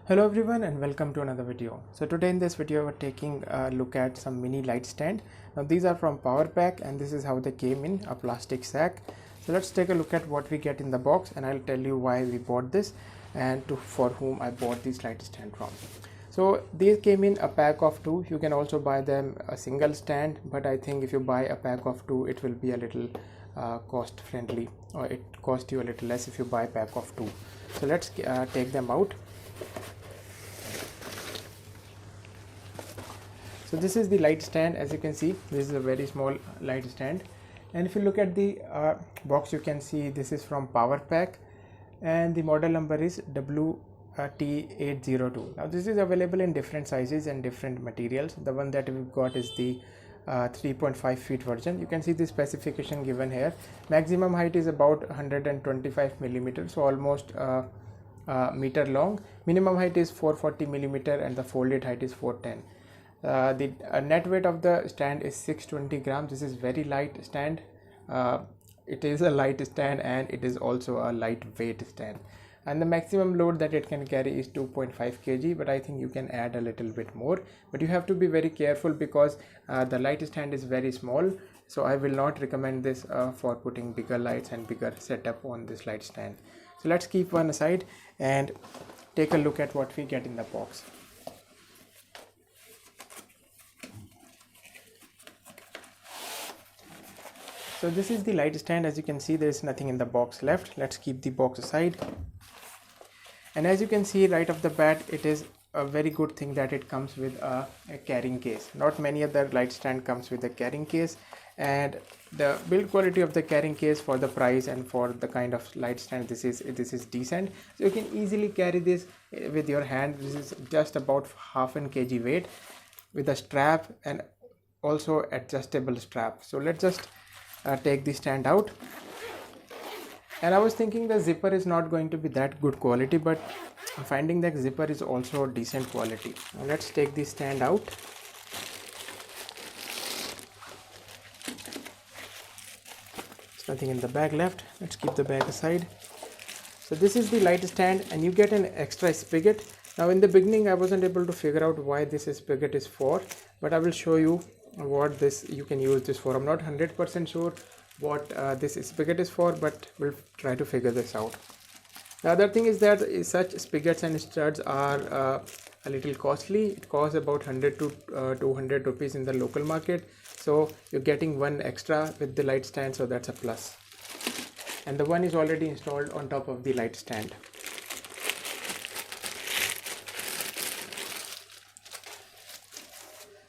Hello everyone and welcome to another video. So today in this video we're taking a look at some mini light stand. Now these are from Powerpak and this is how they came in a plastic sack. So let's take a look at what we get in the box and I'll tell you why we bought this and for whom I bought this light stand from. So these came in a pack of 2. You can also buy them a single stand, but I think if you buy a pack of 2 it will be a little cost friendly, or it cost you a little less if you buy a pack of 2. So let's take them out. So this is the light stand. As you can see, this is a very small light stand, and if you look at the box, you can see this is from Powerpak and the model number is WT802. Now this is available in different sizes and different materials. The one that we've got is the 3.5 feet version. You can see the specification given here. Maximum height is about 125 millimeters, so almost meter long. Minimum height is 440 millimeter and the folded height is 410. The net weight of the stand is 620 grams. This is very light stand. It is a light stand and it is also a lightweight stand, and the maximum load that it can carry is 2.5 kg, but I think you can add a little bit more, but you have to be very careful because the light stand is very small, so I will not recommend this for putting bigger lights and bigger setup on this light stand. So let's keep one aside and take a look at what we get in the box. So this is the light stand. As you can see, there is nothing in the box left. Let's keep the box aside. And as you can see right off the bat, it is a very good thing that it comes with a carrying case. Not many other light stand comes with a carrying case, and the build quality of the carrying case for the price and for the kind of light stand this is decent. So you can easily carry this with your hand. This is just about half an kg weight with a strap and also adjustable strap. So let's just take the stand out, and I was thinking the zipper is not going to be that good quality, but I'm finding that zipper is also decent quality. Now let's take the stand out. There's nothing in the bag left. Let's keep the bag aside. So this is the light stand and you get an extra spigot. Now in the beginning I wasn't able to figure out why this spigot is for, but I will show you what you can use this for. I'm not 100% sure what this spigot is for, but we'll try to figure this out. The other thing is that such spigots and studs are a little costly. It costs about 100 to 200 rupees in the local market, so you're getting one extra with the light stand, so that's a plus. And the one is already installed on top of the light stand.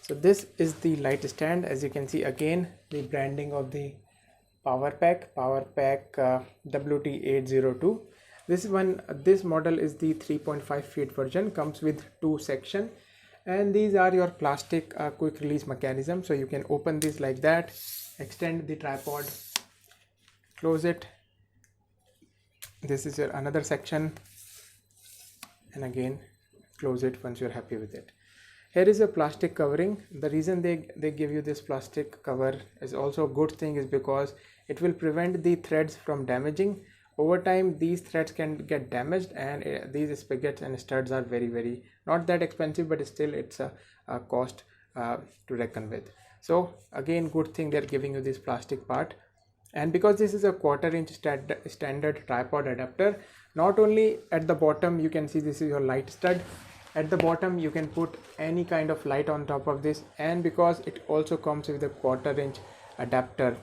So this is the light stand. As you can see, again the branding of the Powerpak WT802. This model is the 3.5 feet version, comes with 2 sections, and these are your plastic quick release mechanism. So you can open this like that, extend the tripod, close it. This is your another section, and again close it once you're happy with it. Here is a plastic covering. The reason they give you this plastic cover is also a good thing, is because it will prevent the threads from damaging. Over time these threads can get damaged, and these spigots and studs are very not that expensive, but still it's a cost to reckon with. So again, good thing they're giving you this plastic part. And because this is a 1/4 inch standard tripod adapter, not only at the bottom you can see this is your light stud. At the bottom you can put any kind of light on top of this, and because it also comes with a 1/4 inch adapter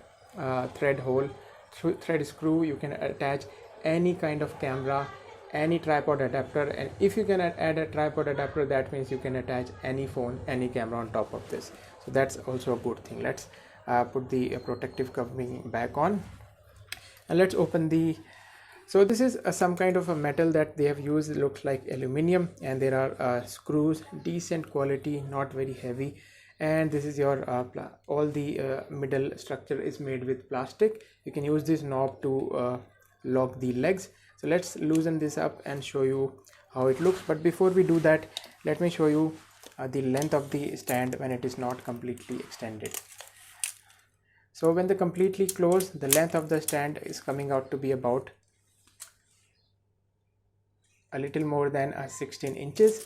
thread hole thread screw, you can attach any kind of camera, any tripod adapter. And if you can add a tripod adapter, that means you can attach any phone, any camera on top of this. So that's also a good thing. Let's put the protective covering back on, and let's open the. So this is some kind of a metal that they have used. It looks like aluminium, and there are screws, decent quality, not very heavy. And this is your all the middle structure is made with plastic. You can use this knob to lock the legs. So let's loosen this up and show you how it looks. But before we do that, let me show you the length of the stand when it is not completely extended. So when the completely closed, the length of the stand is coming out to be about a little more than 16 inches.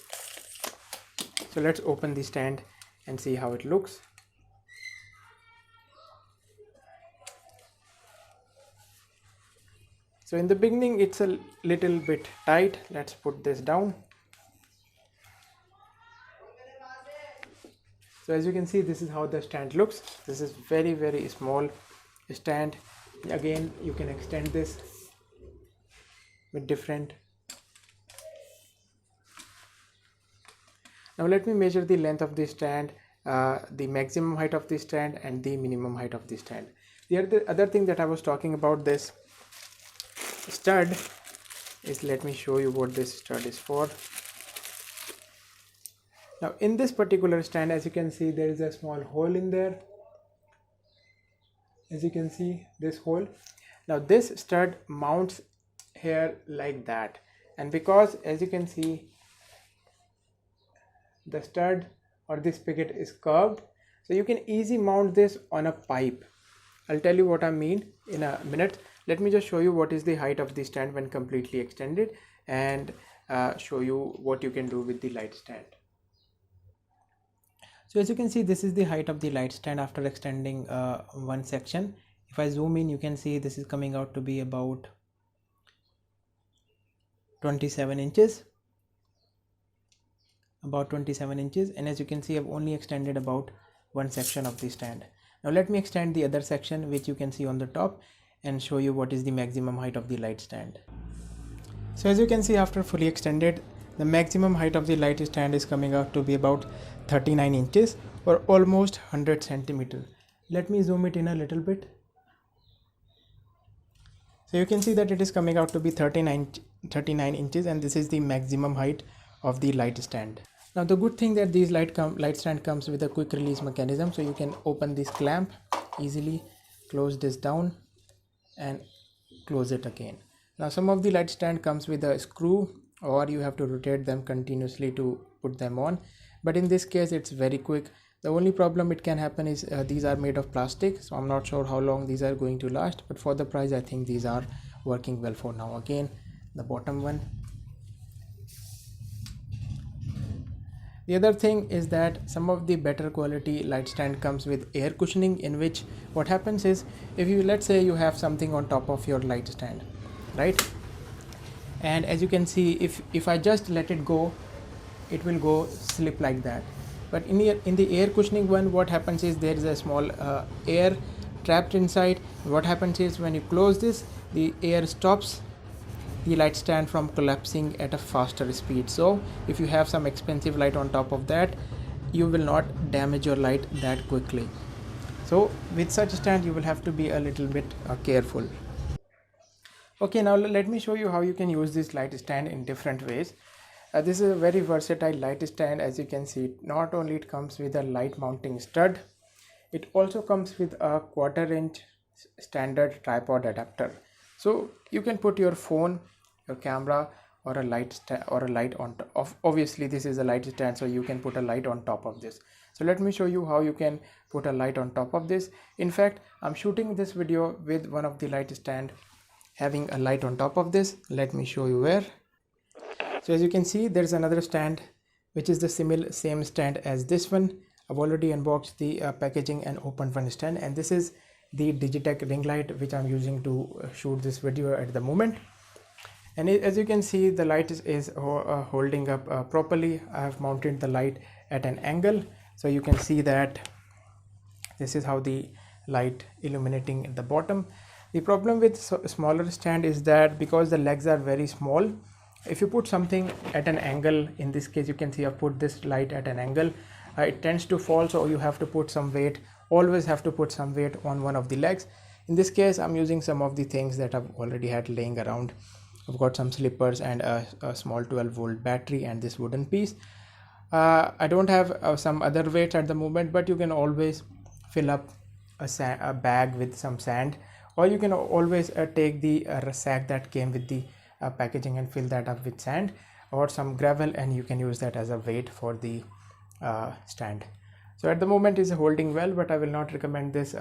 So let's open the stand and see how it looks. So in the beginning it's a little bit tight. Let's put this down. So as you can see, this is how the stand looks. This is very small stand. Again, you can extend this with different. Now let me measure the length of this stand, the maximum height of this stand and the minimum height of this stand. The other thing that I was talking about, this stud, is, let me show you what this stud is for. Now in this particular stand, as you can see, there is a small hole in there. As you can see, this hole. Now this stud mounts here like that, and because as you can see the stud or this spigot is curved, so you can easily mount this on a pipe. I'll tell you what I mean in a minute. Let me just show you what is the height of the stand when completely extended, and show you what you can do with the light stand. So as you can see, this is the height of the light stand after extending one section. If I zoom in, you can see this is coming out to be about 27 inches. About 27 inches, and as you can see, I've only extended about one section of the stand. Now let me extend the other section, which you can see on the top, and show you what is the maximum height of the light stand. So as you can see, after fully extended, the maximum height of the light stand is coming out to be about 39 inches or almost 100 centimeters. Let me zoom it in a little bit. So you can see that it is coming out to be 39 inches, and this is the maximum height of the light stand. Now the good thing that these light stand comes with a quick release mechanism, so you can open this clamp easily, close this down and close it again. Now some of the light stand comes with a screw, or you have to rotate them continuously to put them on, but in this case it's very quick. The only problem it can happen is these are made of plastic, so I'm not sure how long these are going to last, but for the price I think these are working well for now. Again, the bottom one. The other thing is that some of the better quality light stand comes with air cushioning, in which what happens is, if you, let's say you have something on top of your light stand, right, and as you can see, if I just let it go, it will go slip like that. But in the air cushioning one, what happens is there is a small air trapped inside. What happens is when you close this, the air stops the light stand from collapsing at a faster speed. So if you have some expensive light on top of that, you will not damage your light that quickly. So with such a stand you will have to be a little bit careful. Okay, now let me show you how you can use this light stand in different ways. This is a very versatile light stand. As you can see, not only it comes with a light mounting stud, it also comes with a 1/4 inch standard tripod adapter. So you can put your phone, your camera, or a light on top of, obviously this is a light stand, so you can put a light on top of this. So let me show you how you can put a light on top of this. In fact, I'm shooting this video with one of the light stand having a light on top of this. Let me show you where. So as you can see, there's another stand which is the same stand as this one. I've already unboxed the packaging and opened one stand, and this is the Digitech ring light which I'm using to shoot this video at the moment. And as you can see, the light is holding up properly. I have mounted the light at an angle, so you can see that this is how the light illuminating at the bottom. The problem with smaller stand is that because the legs are very small, if you put something at an angle, in this case you can see I've put this light at an angle, it tends to fall, so you have to put some weight, always have to put some weight on one of the legs. In this case I'm using some of the things that I've already had laying around. I've got some slippers and a small 12-volt battery and this wooden piece. I don't have some other weights at the moment, but you can always fill up a bag with some sand, or you can always take the sack that came with the packaging and fill that up with sand or some gravel, and you can use that as a weight for the stand. So at the moment it's holding well, but I will not recommend this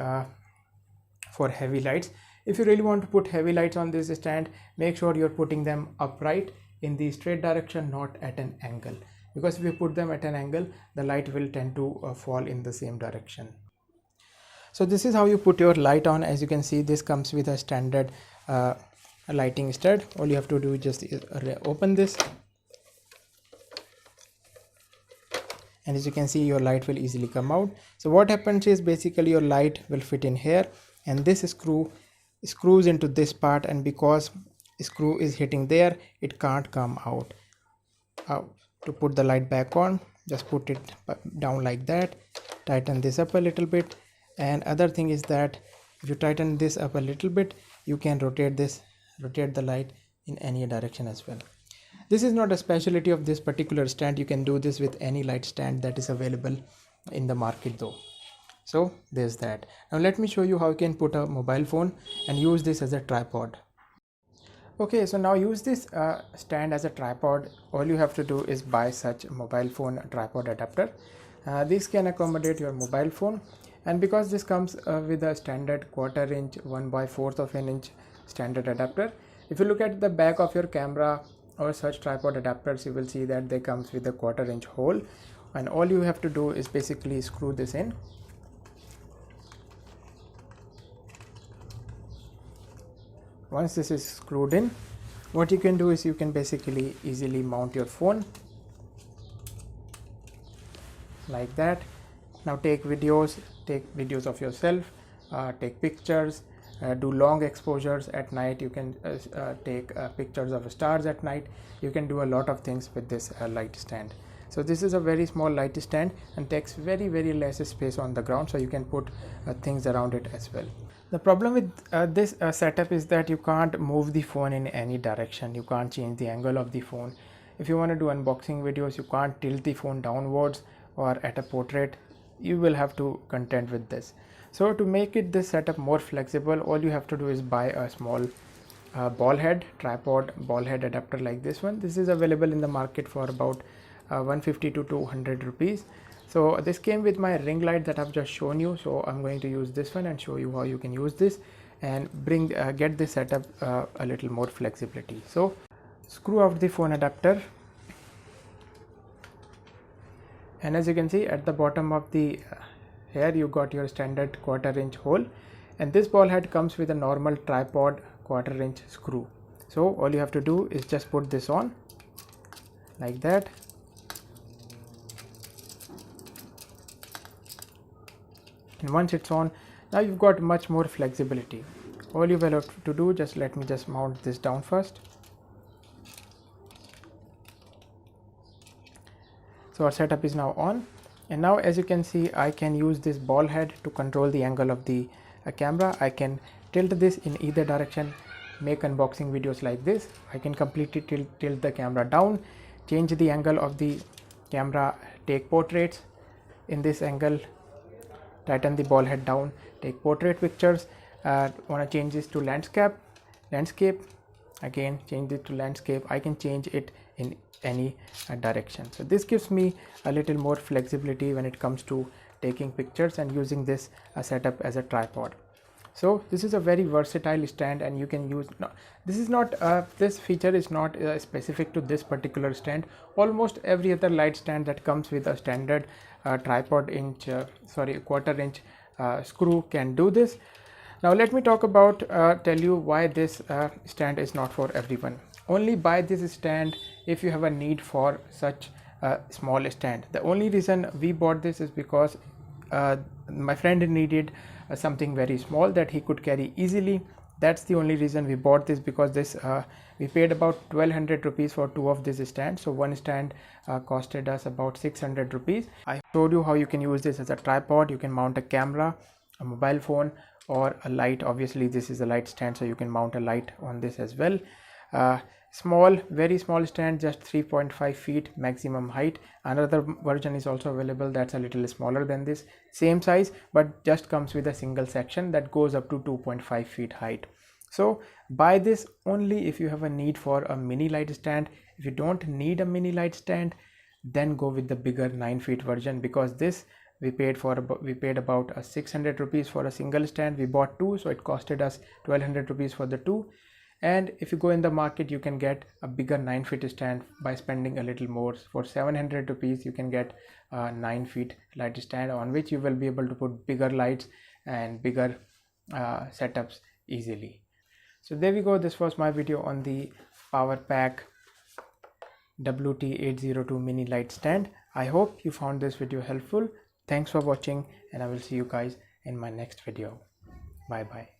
for heavy lights. If you really want to put heavy lights on this stand, make sure you're putting them upright in the straight direction, not at an angle, because if you put them at an angle, the light will tend to fall in the same direction. So this is how you put your light on. As you can see, this comes with a standard lighting stud. All you have to do is just open this, and as you can see, your light will easily come out. So what happens is basically your light will fit in here, and this screw screws into this part, and because screw is hitting there, it can't come out. To put the light back on, just put it down like that, tighten this up a little bit. And other thing is that if you tighten this up a little bit, you can rotate the light in any direction as well. This is not a specialty of this particular stand. You can do this with any light stand that is available in the market though. So there's that. Now let me show you how you can put a mobile phone and use this as a tripod. Okay, so now use this stand as a tripod. All you have to do is buy such a mobile phone tripod adapter. This can accommodate your mobile phone, and because this comes with a standard 1/4 inch 1/4 of an inch standard adapter, if you look at the back of your camera or such tripod adapters, you will see that they comes with a 1/4 inch hole, and all you have to do is basically screw this in. Once this is screwed in, what you can do is you can basically easily mount your phone like that. Now take videos of yourself, take pictures, do long exposures at night. You can take pictures of stars at night. You can do a lot of things with this light stand. So this is a very small light stand and takes very less space on the ground, so you can put things around it as well. The problem with this setup is that you can't move the phone in any direction. You can't change the angle of the phone. If you want to do unboxing videos, you can't tilt the phone downwards or at a portrait. You will have to contend with this. So to make this setup more flexible, all you have to do is buy a small tripod ball head adapter like this one. This is available in the market for about 150 to 200 rupees. So this came with my ring light that I've just shown you. So I'm going to use this one and show you how you can use this and get this setup a little more flexibility. So screw out the phone adapter, and as you can see at the bottom of the here you got your standard 1/4 inch hole, and this ball head comes with a normal tripod 1/4 inch screw. So all you have to do is just put this on like that, and once it's on, now you've got much more flexibility. All you will have to do, let me just mount this down first. So our setup is now on, and now as you can see, I can use this ball head to control the angle of the camera. I can tilt this in either direction, make unboxing videos like this. I can completely tilt the camera down, change the angle of the camera, take portraits in this angle, tighten the ball head down, take portrait pictures. Want to change this to landscape, again change it to landscape. I can change it in any direction. So this gives me a little more flexibility when it comes to taking pictures and using this setup as a tripod. So this is a very versatile stand, and you can use this feature is not specific to this particular stand. Almost every other light stand that comes with a standard tripod 1/4 inch screw can do this. Now let me talk about tell you why this stand is not for everyone. Only buy this stand if you have a need for such a small stand. The only reason we bought this is because my friend needed something very small that he could carry easily. That's the only reason we bought this, because this we paid about 1200 rupees for two of this stand. So one stand costed us about 600 rupees. I showed you how you can use this as a tripod. You can mount a camera, a mobile phone, or a light. Obviously this is a light stand, so you can mount a light on this as well. Very small stand, just 3.5 feet maximum height. Another version is also available that's a little smaller than this, same size, but just comes with a single section that goes up to 2.5 feet height. So buy this only if you have a need for a mini light stand. If you don't need a mini light stand, then go with the bigger 9 feet version, because this we paid about 600 rupees for a single stand. We bought two, so it costed us 1200 rupees for the two. And if you go in the market, you can get a bigger 9 feet stand by spending a little more. For 700 rupees you can get a 9 feet light stand on which you will be able to put bigger lights and bigger setups easily. So there we go. This was my video on the Powerpak WT802 mini light stand. I hope you found this video helpful. Thanks for watching, and I will see you guys in my next video. Bye bye.